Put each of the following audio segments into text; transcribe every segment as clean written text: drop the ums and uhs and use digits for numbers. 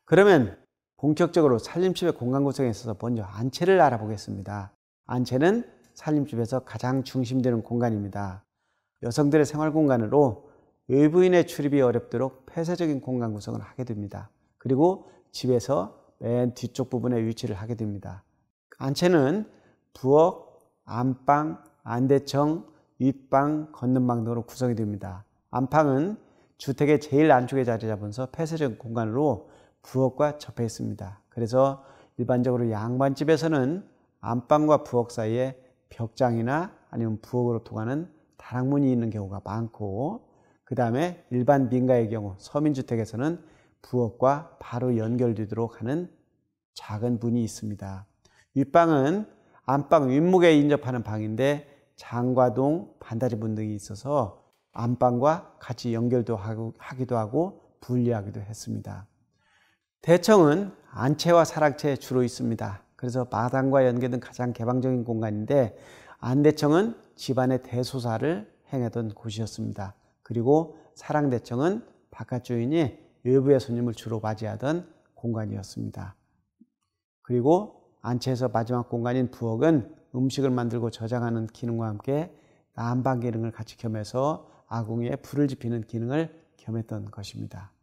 그러면 본격적으로 살림집의 공간 구성에 있어서 먼저 안채를 알아보겠습니다. 안채는 살림집에서 가장 중심되는 공간입니다. 여성들의 생활 공간으로 외부인의 출입이 어렵도록 폐쇄적인 공간 구성을 하게 됩니다. 그리고 집에서 맨 뒤쪽 부분에 위치를 하게 됩니다. 안채는 부엌, 안방, 안대청, 윗방, 건넌방 등으로 구성이 됩니다. 안방은 주택의 제일 안쪽에 자리 잡으면서 폐쇄적인 공간으로 부엌과 접해 있습니다. 그래서 일반적으로 양반집에서는 안방과 부엌 사이에 벽장이나 아니면 부엌으로 통하는 다락문이 있는 경우가 많고, 그 다음에 일반 민가의 경우 서민주택에서는 부엌과 바로 연결되도록 하는 작은 문이 있습니다. 윗방은 안방 윗목에 인접하는 방인데 장과동, 반다리문 등이 있어서 안방과 같이 연결도 하기도 하고 분리하기도 했습니다. 대청은 안채와 사랑채에 주로 있습니다. 그래서 마당과 연계된 가장 개방적인 공간인데, 안대청은 집안의 대소사를 행하던 곳이었습니다. 그리고 사랑대청은 바깥 주인이 외부의 손님을 주로 맞이하던 공간이었습니다. 그리고 안채에서 마지막 공간인 부엌은 음식을 만들고 저장하는 기능과 함께 난방 기능을 같이 겸해서 아궁이에 불을 지피는 기능을 겸했던 것입니다.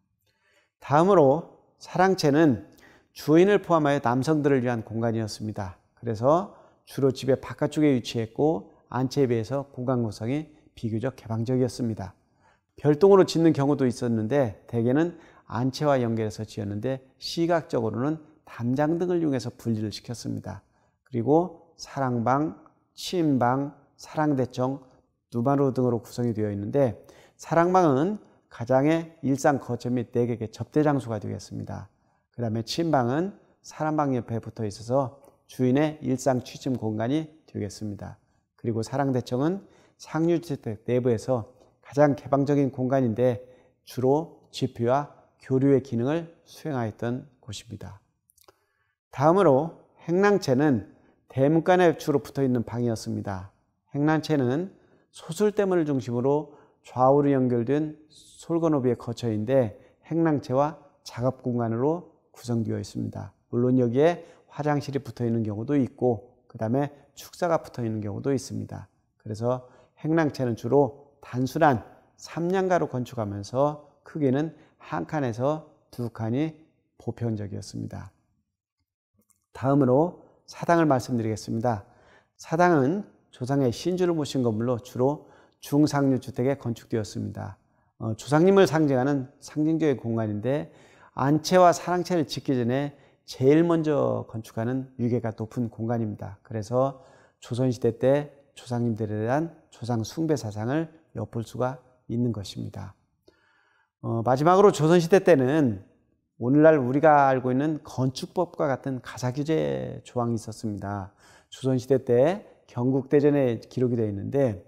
다음으로 사랑채는 주인을 포함하여 남성들을 위한 공간이었습니다. 그래서 주로 집의 바깥쪽에 위치했고 안채에 비해서 공간 구성이 비교적 개방적이었습니다. 별동으로 짓는 경우도 있었는데 대개는 안채와 연결해서 지었는데 시각적으로는 담장 등을 이용해서 분리를 시켰습니다. 그리고 사랑방, 침방, 사랑대청, 누마루 등으로 구성이 되어 있는데, 사랑방은 가장의 일상 거처 및 내객의 접대 장소가 되겠습니다. 그 다음에 침방은 사랑방 옆에 붙어 있어서 주인의 일상 취침 공간이 되겠습니다. 그리고 사랑대청은 상류주택 내부에서 가장 개방적인 공간인데 주로 집회와 교류의 기능을 수행하였던 곳입니다. 다음으로 행랑채는 대문간에 주로 붙어 있는 방이었습니다. 행랑채는 소술대문을 중심으로 좌우로 연결된 솔건오비의 거처인데 행랑채와 작업 공간으로 구성되어 있습니다. 물론 여기에 화장실이 붙어 있는 경우도 있고, 그 다음에 축사가 붙어 있는 경우도 있습니다. 그래서 행랑채는 주로 단순한 3량가로 건축하면서 크기는 한 칸에서 두 칸이 보편적이었습니다. 다음으로 사당을 말씀드리겠습니다. 사당은 조상의 신주를 모신 건물로 주로 중상류 주택에 건축되었습니다. 조상님을 상징하는 상징적인 공간인데, 안채와 사랑채를 짓기 전에 제일 먼저 건축하는 위계가 높은 공간입니다. 그래서 조선시대 때 조상님들에 대한 조상 숭배 사상을 엿볼 수가 있는 것입니다. 마지막으로 조선시대 때는 오늘날 우리가 알고 있는 건축법과 같은 가사규제 조항이 있었습니다. 조선시대 때 경국대전에 기록이 되어 있는데,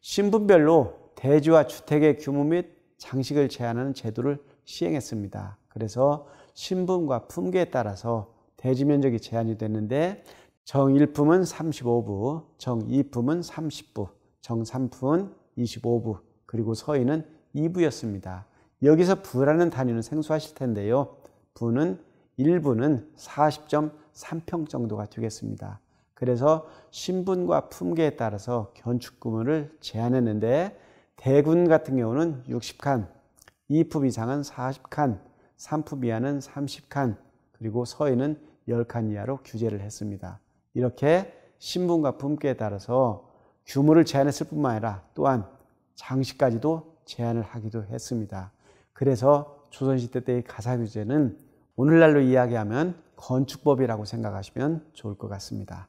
신분별로 대지와 주택의 규모 및 장식을 제한하는 제도를 시행했습니다. 그래서 신분과 품계에 따라서 대지 면적이 제한이 됐는데, 정1품은 35부, 정2품은 30부, 정3품은 25부, 그리고 서인은 2부였습니다. 여기서 부라는 단위는 생소하실 텐데요. 부는 1부는 40.3평 정도가 되겠습니다. 그래서 신분과 품계에 따라서 건축 규모를 제한했는데, 대군 같은 경우는 60칸, 2품 이상은 40칸, 3품 이하는 30칸, 그리고 서인은 10칸 이하로 규제를 했습니다. 이렇게 신분과 품계에 따라서 규모를 제한했을 뿐만 아니라 또한 장식까지도 제한을 하기도 했습니다. 그래서 조선시대 때의 가사규제는 오늘날로 이야기하면 건축법이라고 생각하시면 좋을 것 같습니다.